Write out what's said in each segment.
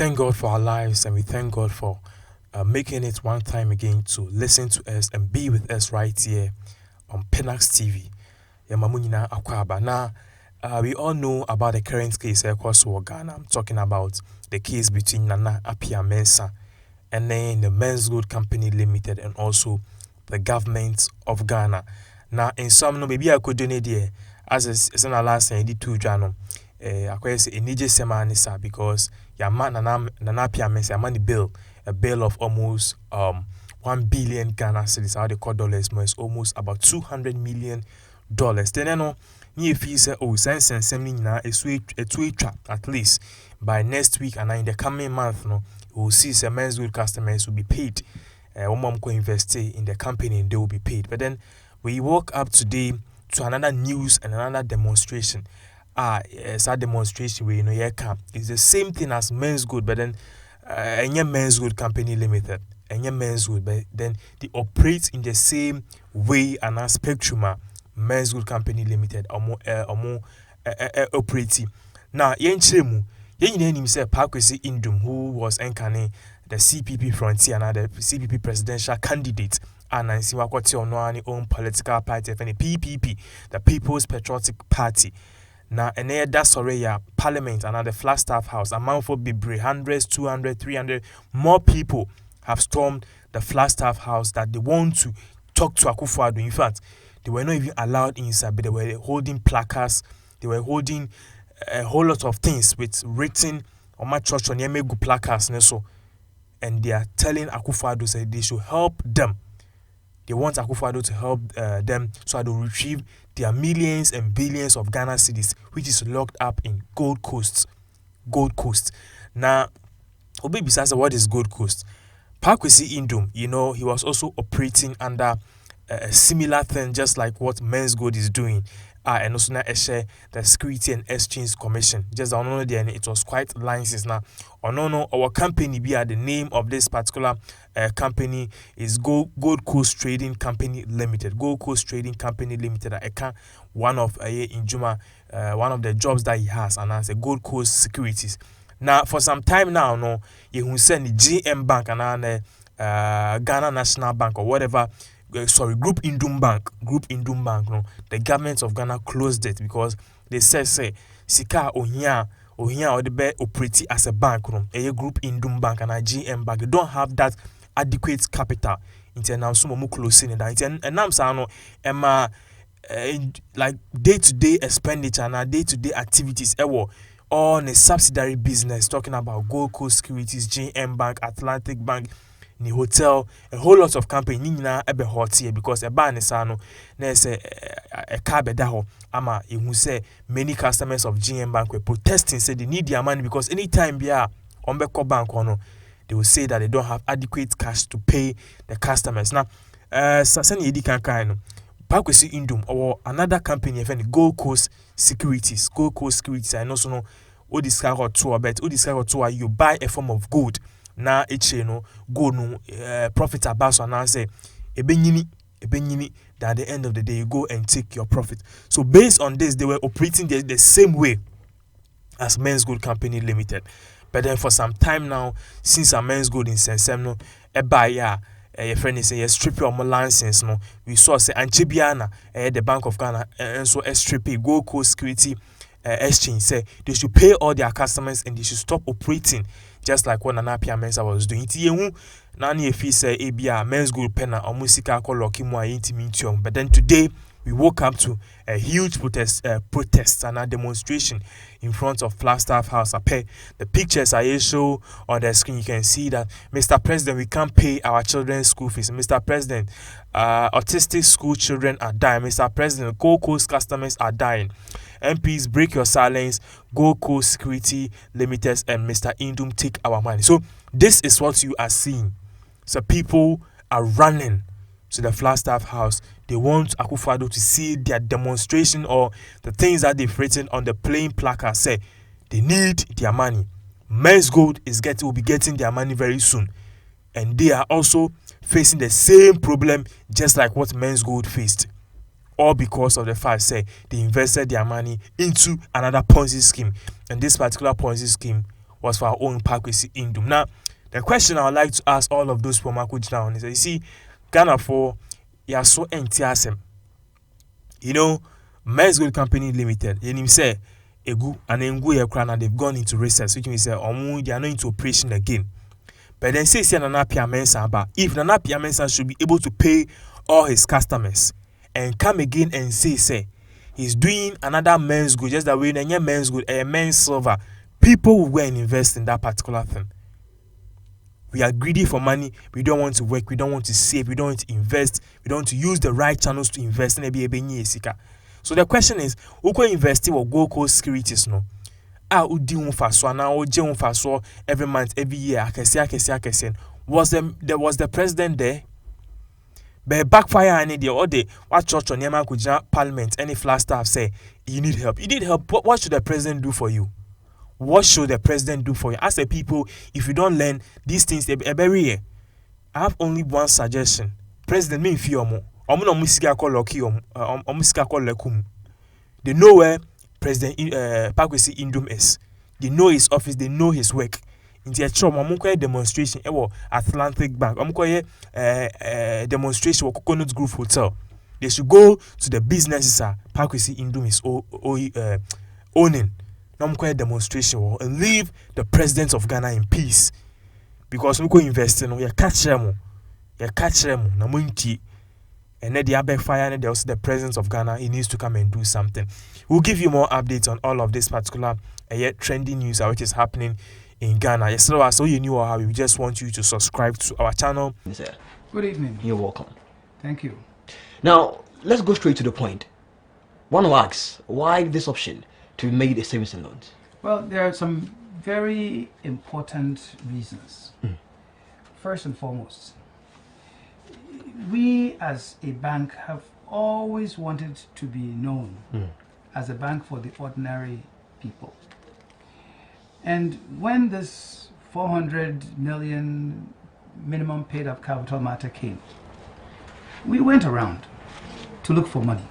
thank God for our lives, and we thank God for making it one time again to listen to us and be with us right here on Penax TV. Yamamunina Akwaba. Now, we all know about the current case across Ghana. I'm talking about the case between Nana Apia Mensah and then the Men's Good Company Limited and also the government of Ghana. Now, in some, no, maybe I could donate there as a last thing I did to Jano. I say a Nije Semanisa because your man Nana Apia Mensah money bill, a bill of almost 1 billion Ghana cedis, how they call dollars, but it's almost about $200 million. Then you know, if you say, oh, sense and something now, a tweet trap at least by next week and in the coming month, no, we'll see some Men's Good customers will be paid. Mom go invest in the company and they will be paid. But then we woke up today to another news and another demonstration. It's a demonstration where it's the same thing as Men's Good, but then Men's Good Company Limited. Men's Good, but then they operate in the same way and as Spectrum Men's Good Company Limited operating. Now, Yenchemu, Yen say Kwesi Nduom, who was incarnating the CPP frontier and the CPP presidential candidate, and I see what your own political party, PPP, the People's Patriotic Party. Now, and that's already Parliament and the FlagStaff House. Amount for Bibre, hundreds, 200, 300 more people have stormed the FlagStaff House that they want to talk to Akufo-Addo. In fact, they were not even allowed inside, but they were holding placards. They were holding a whole lot of things with written on my church on Yemegu placards. And they are telling Akufo-Addo say they should help them. They want Akufo-Addo to help them so that they retrieve their millions and billions of Ghana cedis, which is locked up in Gold Coast. Now, Obi Bisasa, what is Gold Coast? Kwesi Nduom, he was also operating under a similar thing, just like what Men's Good is doing. And also now the Security and Exchange Commission. Just I know there, it was quite licensed now. Our company be the name of this particular company is Gold Coast Trading Company Limited. Gold Coast Trading Company Limited. One of one of the jobs that he has, and as a Gold Coast Securities. Now for some time now, no, you send the GM Bank and Ghana National Bank or whatever. Group Nduom Bank, no. The government of Ghana closed it because they said, Sika Ohia or the be operating as a bank, no. A Group Nduom Bank and a GM Bank. They don't have that adequate capital. Now some closing it. And now no, like day-to-day expenditure and day-to-day activities. All the subsidiary business talking about Gold Coast Securities, GM Bank, Atlantic Bank. Ni hotel, a whole lot of company nina ebe hot here because a ban is no na say a car bedaho ama you say many customers of GM Bank were protesting, say they need their money because anytime bia on beko bank no, they will say that they don't have adequate cash to pay the customers. Now sasani edi kan no Kwesi Nduom or another company Gold Coast Securities. I know so no o discard or two but o discard or two you buy a form of gold. Na go no profit about so now say ebenyini that at the end of the day you go and take your profit. So based on this, they were operating the same way as Men's Good Company Limited. But then for some time now, since a Men's Good in St.0rm no your friend is say strip your license no, we saw say Anchibiana the Bank of Ghana and so strip Gold Coast Security Exchange say they should pay all their customers and they should stop operating just like what Nana Apia Mensah was doing. Nani if he say ABA Men's Good Penna or Musika call Lokimu. But then today we woke up to a huge protest and a demonstration in front of FlagStaff House. The pictures I show on the screen, you can see that Mr. President, we can't pay our children's school fees. Mr. President, autistic school children are dying. Mr. President, Gold Coast customers are dying. MPs, break your silence. Gold Coast Security Limited and Mr. Nduom take our money. So this is what you are seeing. So people are running to the FlagStaff House. They want Akufo-Addo to see their demonstration or the things that they've written on the plain placard. Say they need their money. Men's Gold will be getting their money very soon, and they are also facing the same problem just like what Men's Gold faced. All because of the fact say they invested their money into another Ponzi scheme, and this particular Ponzi scheme was for our own Kwesi Nduom. Now, the question I would like to ask all of those people down is that, you see, Ghana for you are so enthusiasm. You know, Men's Gold Company Limited, you say Egu and An.gry and they've gone into recess, which means they are not into operation again. But then say Nana Mensa, but if Nana Mensa should be able to pay all his customers and come again and say he's doing another Men's Gold, just that way in Men's Gold, a Men's Silver, people will go and invest in that particular thing. We are greedy for money. We don't want to work. We don't want to save. We don't want to invest. We don't want to use the right channels to invest in a. So the question is, who can invest in Gold Coast Securities? No. Udi unfaso na oje unfaso every month, every year. Akese. Was the president there? But backfire any the other what church on Yama Kuja Parliament, any FlagStaff say you need help. You need help. What should the president do for you? What should the president do for you? As a people, if you don't learn these things every year, I have only one suggestion. President me fiomo. Omo no musika call lucky musika call lekum. They know where President Kwesi Nduom is. They know his office, they know his work. In the church, demonstration Atlantic Bank. Demonstration Coconut Grove Hotel. They should go to the businesses Kwesi Nduom is owning. Demonstration and leave the president of Ghana in peace, because we go invest in you catch them na munti, and then the backfire and also the president of Ghana, he needs to come and do something. We'll give you more updates on all of this particular yet trending news which is happening in Ghana. Yes, so you knew how we just want you to subscribe to our channel. Good evening. You're welcome. Thank you. Now let's go straight to the point. One asks, why this option to be made a savings and loans? Well, there are some very important reasons. First and foremost, we as a bank have always wanted to be known as a bank for the ordinary people. And when this 400 million minimum paid up capital matter came, we went around to look for money.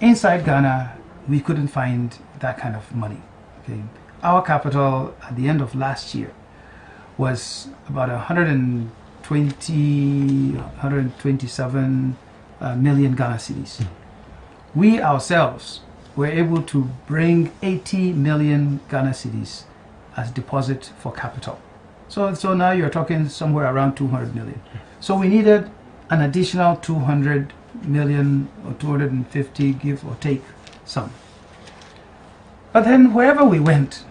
Inside Ghana, we couldn't find that kind of money. Okay, our capital at the end of last year was about 127 million Ghana cedis. We ourselves were able to bring 80 million Ghana cedis as deposit for capital. So now you're talking somewhere around 200 million. So we needed an additional 200 million or 250, give or take some. But then wherever we went,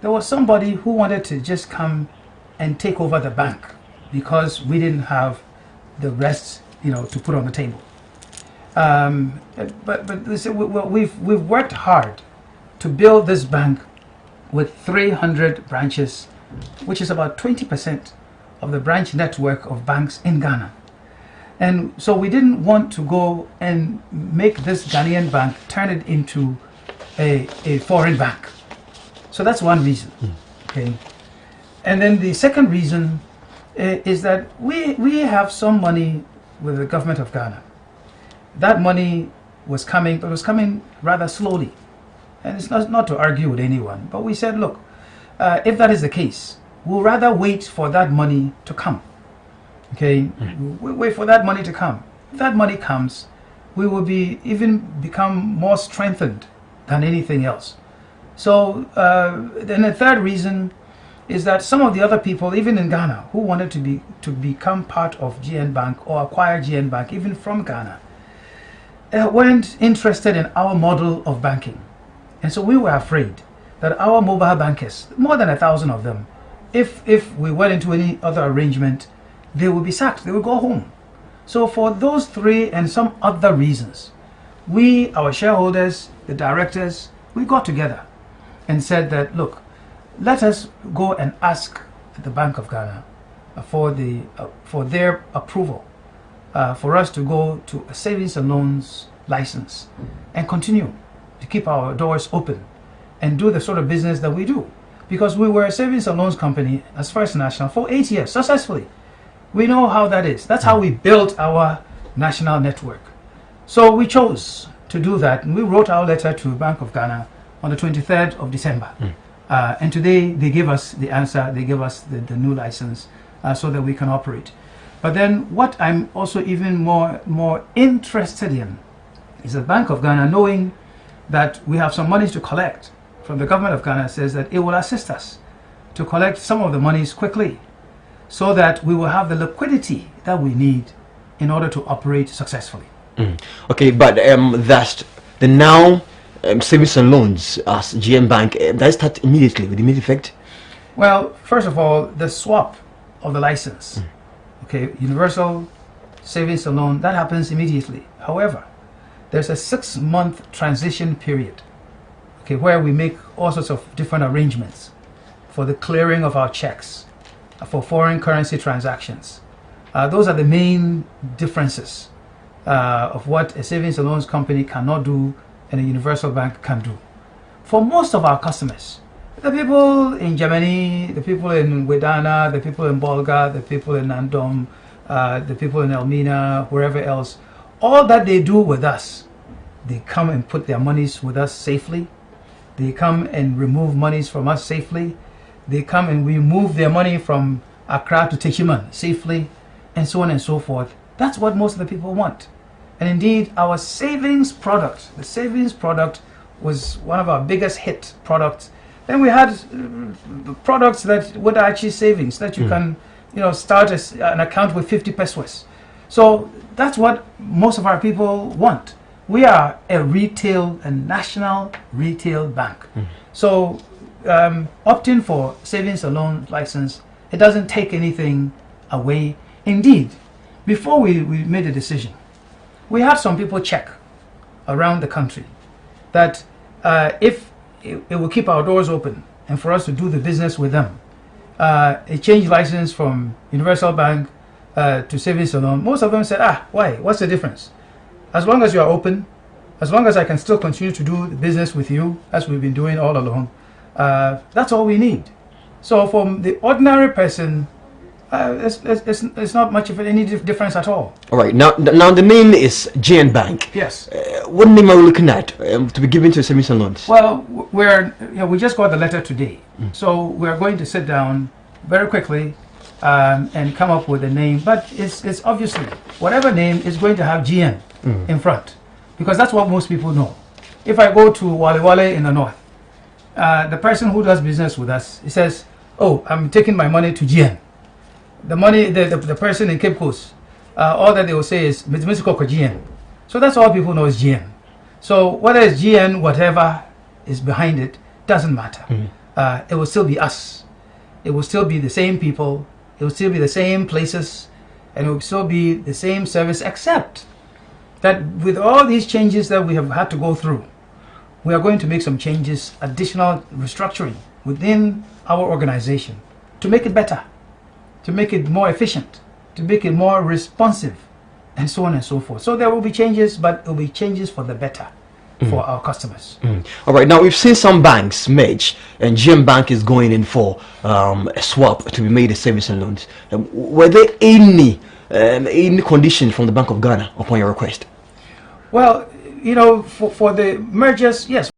there was somebody who wanted to just come and take over the bank because we didn't have the rest, to put on the table. But we've worked hard to build this bank with 300 branches, which is about 20% of the branch network of banks in Ghana. And so we didn't want to go and make this Ghanaian bank turn it into a foreign bank. So that's one reason. Okay. And then the second reason is that we have some money with the government of Ghana. That money was coming, but it was coming rather slowly. And it's not to argue with anyone, but we said, look, if that is the case, we'll rather wait for that money to come. Okay, we'll wait for that money to come. If that money comes, we will become more strengthened than anything else. So then the third reason is that some of the other people, even in Ghana, who wanted to become part of GN Bank or acquire GN Bank, even from Ghana, weren't interested in our model of banking. And so we were afraid that our mobile bankers, more than 1,000 of them, if we went into any other arrangement, they would be sacked, they would go home. So for those three and some other reasons, we, our shareholders, the directors, we got together and said that, look, let us go and ask the Bank of Ghana for their approval for us to go to a savings and loans license and continue to keep our doors open and do the sort of business that we do. Because we were a savings and loans company as First National for 8 years successfully. We know how that is. That's how we built our national network. So we chose to do that, and we wrote our letter to Bank of Ghana on the 23rd of December. And today they give us the answer, they give us the new license so that we can operate. But then what I'm also even more interested in is the Bank of Ghana, knowing that we have some monies to collect from the government of Ghana, says that it will assist us to collect some of the monies quickly so that we will have the liquidity that we need in order to operate successfully. Okay, but that's the now savings and loans as GM Bank, that start immediately with immediate effect? Well, first of all, the swap of the license, okay, universal savings and loan, that happens immediately. However, there's a 6-month transition period, okay, where we make all sorts of different arrangements for the clearing of our checks, for foreign currency transactions. Those are the main differences of what a savings and loans company cannot do and a universal bank can do. For most of our customers, the people in Germany, the people in Wedana, the people in Bolga, the people in Nandom, the people in Elmina, wherever else, all that they do with us, they come and put their monies with us safely. They come and remove monies from us safely. They come and we move their money from Accra to Techiman safely, and so on and so forth. That's what most of the people want. And indeed, our savings product, the savings product was one of our biggest hit products. Then we had products that were actually savings, that you can, start an account with 50 pesos. So that's what most of our people want. We are a national retail bank. So opting for savings and loan license, it doesn't take anything away. Indeed, before we made a decision, we had some people check around the country that if it will keep our doors open and for us to do the business with them, a change license from Universal Bank to savings and loan, most of them said, why? What's the difference? As long as you are open, as long as I can still continue to do the business with you as we've been doing all along, that's all we need. So from the ordinary person, it's not much of any difference at all. All right. Now the name is GN Bank. Yes. What name are we looking at to be given to savings and loans? Well, we just got the letter today, so we're going to sit down very quickly and come up with a name. But it's obviously whatever name is going to have GN in front, because that's what most people know. If I go to Wale Wale in the north, the person who does business with us, he says, "Oh, I'm taking my money to GN." The money, the person in Cape Coast, all that they will say is Mr. GN. So that's all people know is GN. So whether it's GN, whatever is behind it, doesn't matter. It will still be us. It will still be the same people. It will still be the same places, and it will still be the same service, except that with all these changes that we have had to go through, we are going to make some changes, additional restructuring within our organization to make it better, to make it more efficient, to make it more responsive, and so on and so forth. So there will be changes, but it will be changes for the better for our customers. All right. Now we've seen some banks merge, and GM Bank is going in for a swap to be made a savings and loans. Were there any conditions from the Bank of Ghana upon your request? Well, for the mergers, yes,